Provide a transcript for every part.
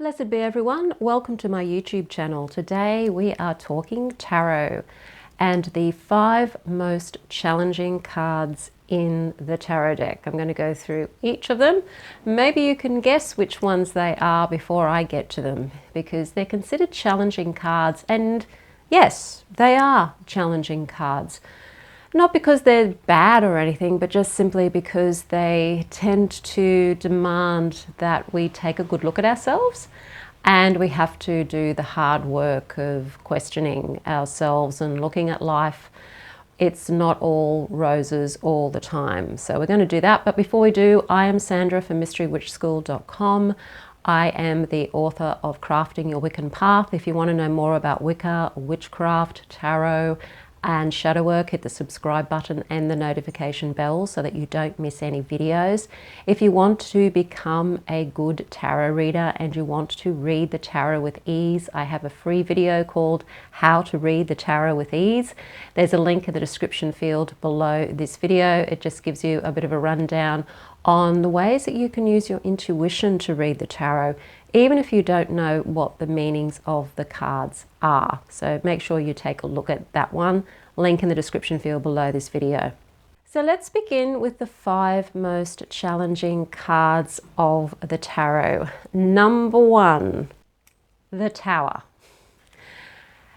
Blessed be everyone. Welcome to my YouTube channel. Today we are talking tarot and the 5 most challenging cards in the tarot deck. I'm going to go through each of them. Maybe you can guess which ones they are before I get to them, because they're considered challenging cards, and yes, they are challenging cards. Not because they're bad or anything, but just simply because they tend to demand that we take a good look at ourselves, and we have to do the hard work of questioning ourselves and looking at life. It's not all roses all the time. So we're going to do that. But before we do, I am Sandra from MysteryWitchSchool.com. I am the author of Crafting Your Wiccan Path. If you want to know more about Wicca, witchcraft, tarot, and shadow work, hit the subscribe button and the notification bell so that you don't miss any videos. If you want to become a good tarot reader and you want to read the tarot with ease, I have a free video called How to Read the Tarot with Ease. There's a link in the description field below this video. It just gives you a bit of a rundown on the ways that you can use your intuition to read the tarot, even if you don't know what the meanings of the cards are. So make sure you take a look at that one. Link in the description field below this video. So let's begin with the 5 most challenging cards of the tarot. Number 1, the Tower.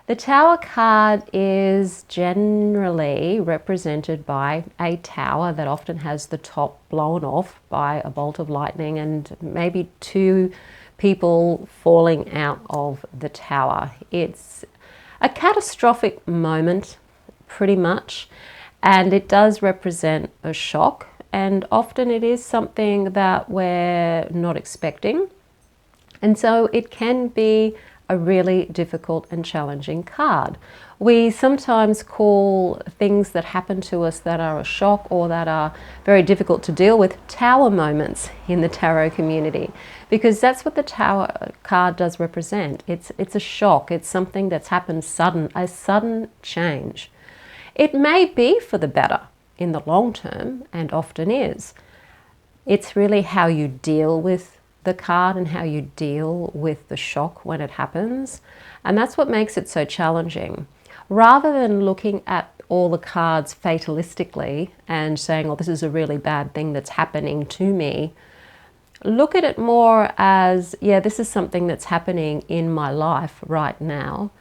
The Tower card is generally represented by a tower that often has the top blown off by a bolt of lightning and maybe 2 people falling out of the tower. It's a catastrophic moment, pretty much, and it does represent a shock, and often it is something that we're not expecting, and so it can be a really difficult and challenging card. We sometimes call things that happen to us that are a shock or that are very difficult to deal with tower moments in the tarot community, because that's what the Tower card does represent. It's a shock. It's something that's happened a sudden change. It may be for the better in the long term, and often is. It's really how you deal with the card and how you deal with the shock when it happens. And that's what makes it so challenging. Rather than looking at all the cards fatalistically and saying, oh, this is a really bad thing that's happening to me, look at it more as, yeah, this is something that's happening in my life right now.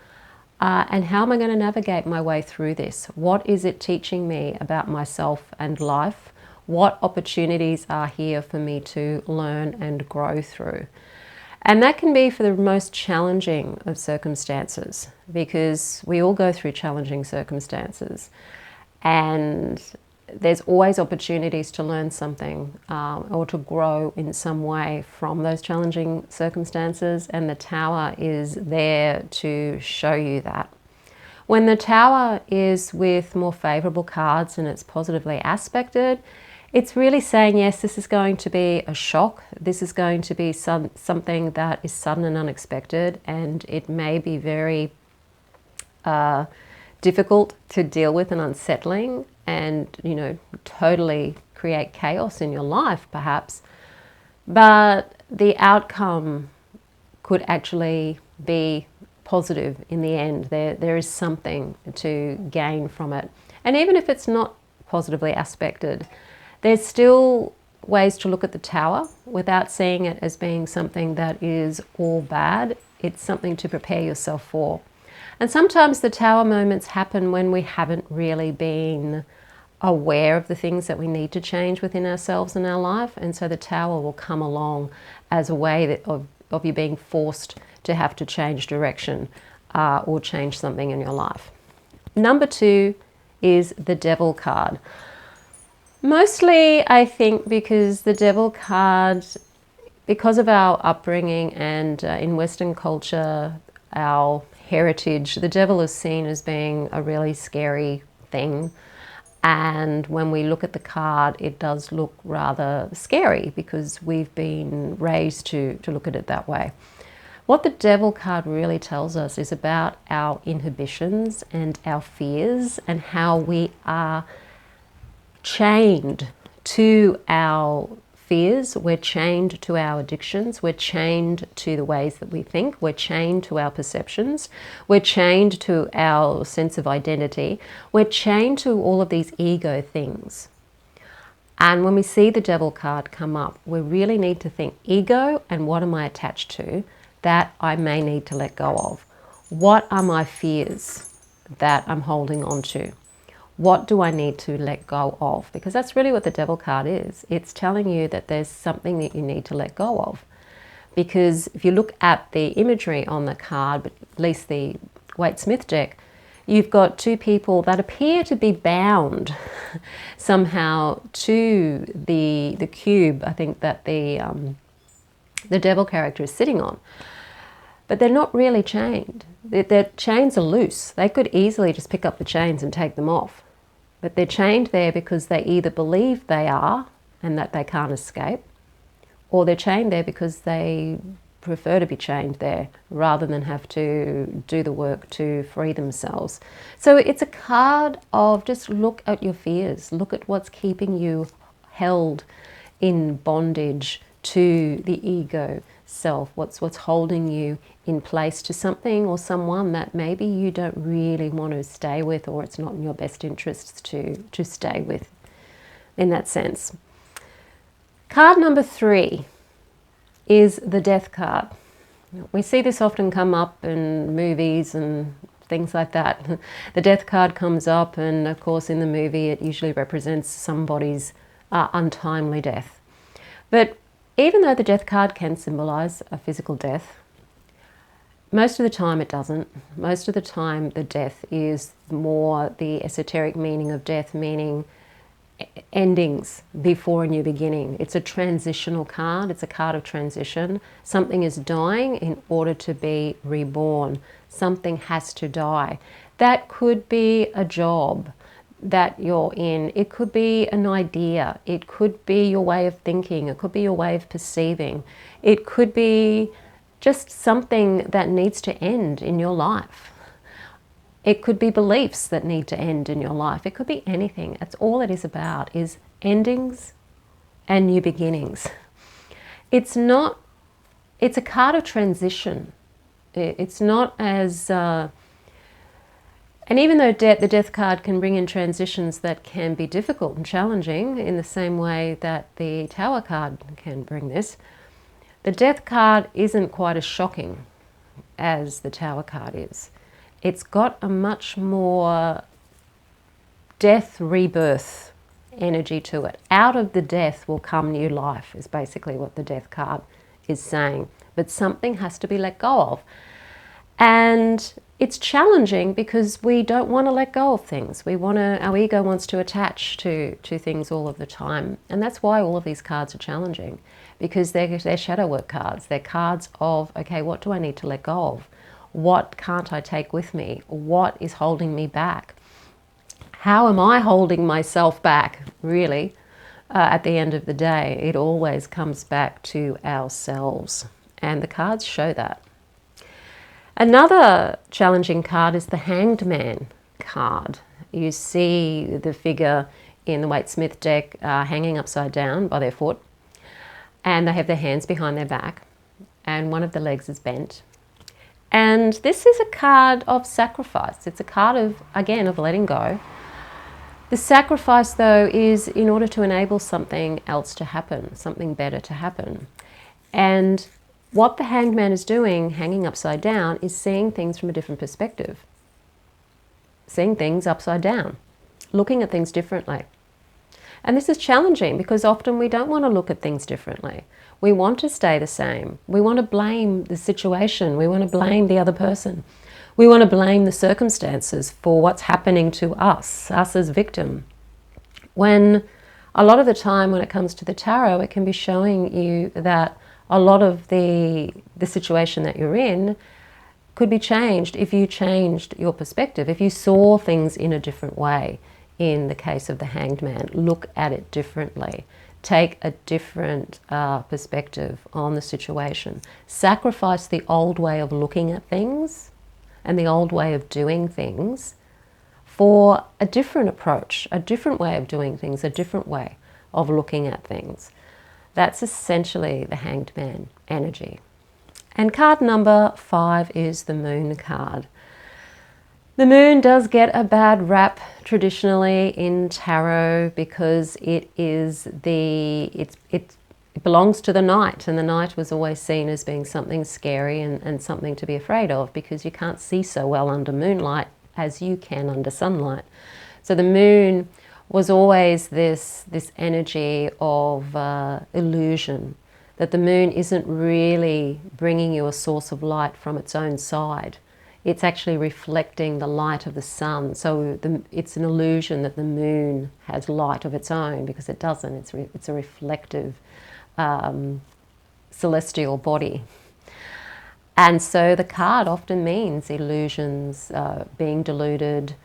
And how am I going to navigate my way through this? What is it teaching me about myself and life? What opportunities are here for me to learn and grow through? And that can be for the most challenging of circumstances, because we all go through challenging circumstances, and there's always opportunities to learn something or to grow in some way from those challenging circumstances, and the Tower is there to show you that. When the Tower is with more favorable cards and it's positively aspected, it's really saying, yes, this is going to be a shock. This is going to be something that is sudden and unexpected, and it may be very difficult to deal with and unsettling, and, you know, totally create chaos in your life, perhaps. But the outcome could actually be positive in the end. There is something to gain from it. And even if it's not positively aspected, there's still ways to look at the Tower without seeing it as being something that is all bad. It's something to prepare yourself for. And sometimes the Tower moments happen when we haven't really been aware of the things that we need to change within ourselves and our life. And so the Tower will come along as a way of you being forced to have to change direction or change something in your life. Number 2 is the Devil card. Mostly, I think, because the Devil card, because of our upbringing and in Western culture, our heritage, the devil is seen as being a really scary thing. And when we look at the card, it does look rather scary because we've been raised to look at it that way. What the Devil card really tells us is about our inhibitions and our fears, and how we are chained to our fears, we're chained to our addictions, we're chained to the ways that we think, we're chained to our perceptions, we're chained to our sense of identity, we're chained to all of these ego things. And when we see the Devil card come up, we really need to think ego and what am I attached to that I may need to let go of? What are my fears that I'm holding on to? What do I need to let go of? Because that's really what the Devil card is. It's telling you that there's something that you need to let go of. Because if you look at the imagery on the card, but at least the Waite-Smith deck, you've got two people that appear to be bound somehow to the cube, I think, that the Devil character is sitting on. But they're not really chained. Their chains are loose. They could easily just pick up the chains and take them off. But they're chained there because they either believe they are and that they can't escape, or they're chained there because they prefer to be chained there rather than have to do the work to free themselves. So it's a card of just look at your fears, look at what's keeping you held in bondage to the ego self, what's holding you in place to something or someone that maybe you don't really want to stay with, or it's not in your best interests to stay with in that sense. Card number 3 is the Death card. We see this often come up in movies and things like that. The Death card comes up, and of course in the movie it usually represents somebody's untimely death. But even though the Death card can symbolize a physical death, most of the time it doesn't. Most of the time the death is more the esoteric meaning of death, meaning endings before a new beginning. It's a transitional card. It's a card of transition. Something is dying in order to be reborn. Something has to die. That could be a job that you're in. It could be an idea. It could be your way of thinking. It could be your way of perceiving. It could be just something that needs to end in your life. It could be beliefs that need to end in your life. It could be anything. That's all it is about, is endings and new beginnings. It's a card of transition. It's not as, and even though the Death card can bring in transitions that can be difficult and challenging in the same way that the Tower card can bring this, the Death card isn't quite as shocking as the Tower card is. It's got a much more death, rebirth energy to it. Out of the death will come new life, is basically what the Death card is saying. But something has to be let go of. And it's challenging because we don't want to let go of things. Our ego wants to attach to things all of the time. And that's why all of these cards are challenging, because they're shadow work cards. They're cards of, okay, what do I need to let go of? What can't I take with me? What is holding me back? How am I holding myself back, really? At the end of the day, it always comes back to ourselves. And the cards show that. Another challenging card is the Hanged Man card. You see the figure in the Waite-Smith deck hanging upside down by their foot. And they have their hands behind their back. And one of the legs is bent. And this is a card of sacrifice. It's a card of, again, of letting go. The sacrifice, though, is in order to enable something else to happen, something better to happen. And what the Hanged Man is doing, hanging upside down, is seeing things from a different perspective. Seeing things upside down, looking at things differently. And this is challenging because often we don't want to look at things differently. We want to stay the same. We want to blame the situation. We want to blame the other person. We want to blame the circumstances for what's happening to us as victim. When a lot of the time when it comes to the tarot, it can be showing you that a lot of the situation that you're in could be changed if you changed your perspective, if you saw things in a different way. In the case of the Hanged Man, look at it differently. Take a different perspective on the situation. Sacrifice the old way of looking at things and the old way of doing things for a different approach, a different way of doing things, a different way of looking at things. That's essentially the Hanged Man energy. And card number 5 is the Moon card. The moon does get a bad rap traditionally in tarot because it belongs to the night, and the night was always seen as being something scary and something to be afraid of, because you can't see so well under moonlight as you can under sunlight. So the moon was always this energy of illusion, that the moon isn't really bringing you a source of light from its own side. It's actually reflecting the light of the sun. So it's an illusion that the moon has light of its own, because it doesn't. It's a reflective celestial body. And so the card often means illusions, being deluded.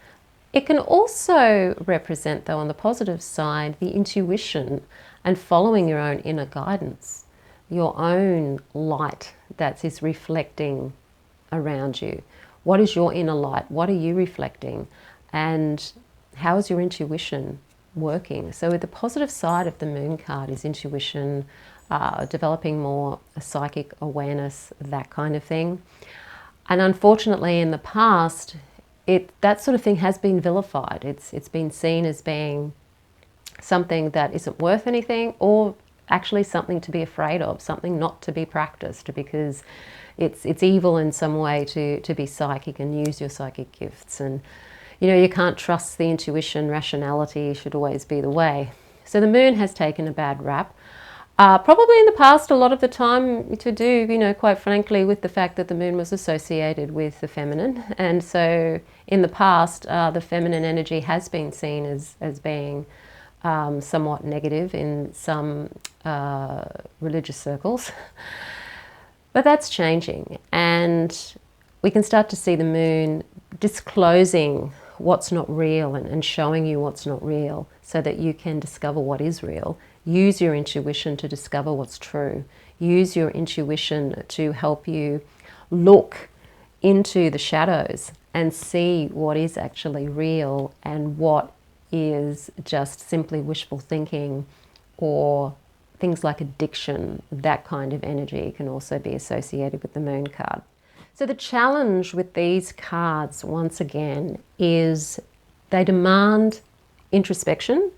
It can also represent, though, on the positive side, the intuition and following your own inner guidance, your own light that is reflecting around you. What is your inner light? What are you reflecting? And how is your intuition working? So the positive side of the moon card is intuition, developing more psychic awareness, that kind of thing. And unfortunately, in the past, that sort of thing has been vilified. It's been seen as being something that isn't worth anything, or actually something to be afraid of, something not to be practiced, because it's evil in some way to be psychic and use your psychic gifts. And you can't trust the intuition. Rationality should always be the way. So the moon has taken a bad rap. Probably in the past, a lot of the time, to do, quite frankly, with the fact that the moon was associated with the feminine. And so in the past, the feminine energy has been seen as being somewhat negative in some religious circles. But that's changing, and we can start to see the moon disclosing what's not real and showing you what's not real, so that you can discover what is real. Use your intuition to discover what's true. Use your intuition to help you look into the shadows and see what is actually real and what is just simply wishful thinking, or things like addiction. That kind of energy can also be associated with the moon card. So the challenge with these cards, once again, is they demand introspection.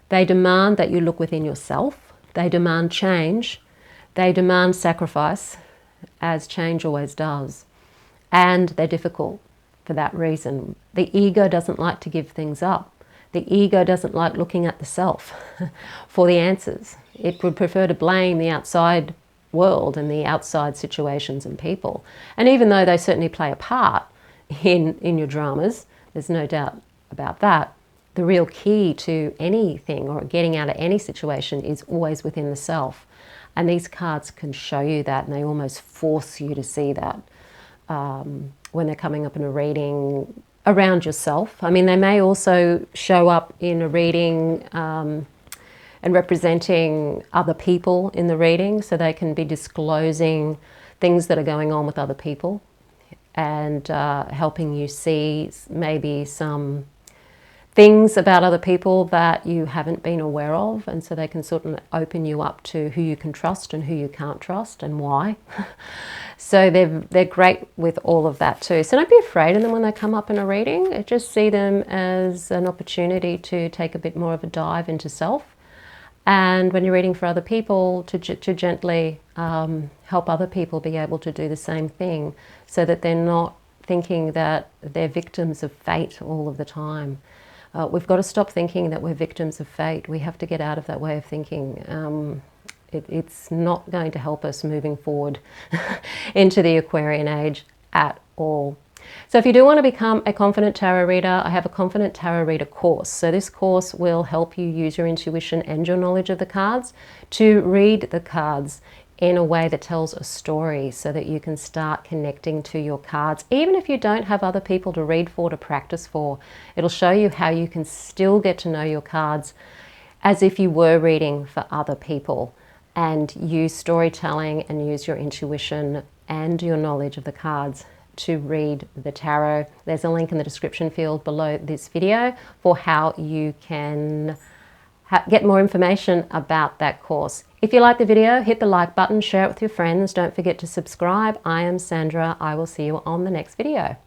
They demand that you look within yourself. They demand change. They demand sacrifice, as change always does. And they're difficult for that reason. The ego doesn't like to give things up. The ego doesn't like looking at the self for the answers. It would prefer to blame the outside world and the outside situations and people. And even though they certainly play a part in your dramas, there's no doubt about that, the real key to anything or getting out of any situation is always within the self. And these cards can show you that, and they almost force you to see that when they're coming up in a reading around yourself. I mean, they may also show up in a reading and representing other people in the reading, so they can be disclosing things that are going on with other people and helping you see maybe some things about other people that you haven't been aware of, and so they can sort of open you up to who you can trust and who you can't trust and why. So they're great with all of that too. So don't be afraid of them when they come up in a reading. Just see them as an opportunity to take a bit more of a dive into self, and when you're reading for other people, to gently help other people be able to do the same thing, so that they're not thinking that they're victims of fate all of the time. We've got to stop thinking that we're victims of fate. We have to get out of that way of thinking. It's not going to help us moving forward into the Aquarian age at all. So if you do want to become a confident tarot reader, I have a confident tarot reader course. So this course will help you use your intuition and your knowledge of the cards to read the cards in a way that tells a story, so that you can start connecting to your cards. Even if you don't have other people to read for, to practice for, it'll show you how you can still get to know your cards as if you were reading for other people, and use storytelling and use your intuition and your knowledge of the cards to read the tarot. There's a link in the description field below this video for how you can get more information about that course. If you like the video, hit the like button, share it with your friends. Don't forget to subscribe. I am Sandra. I will see you on the next video.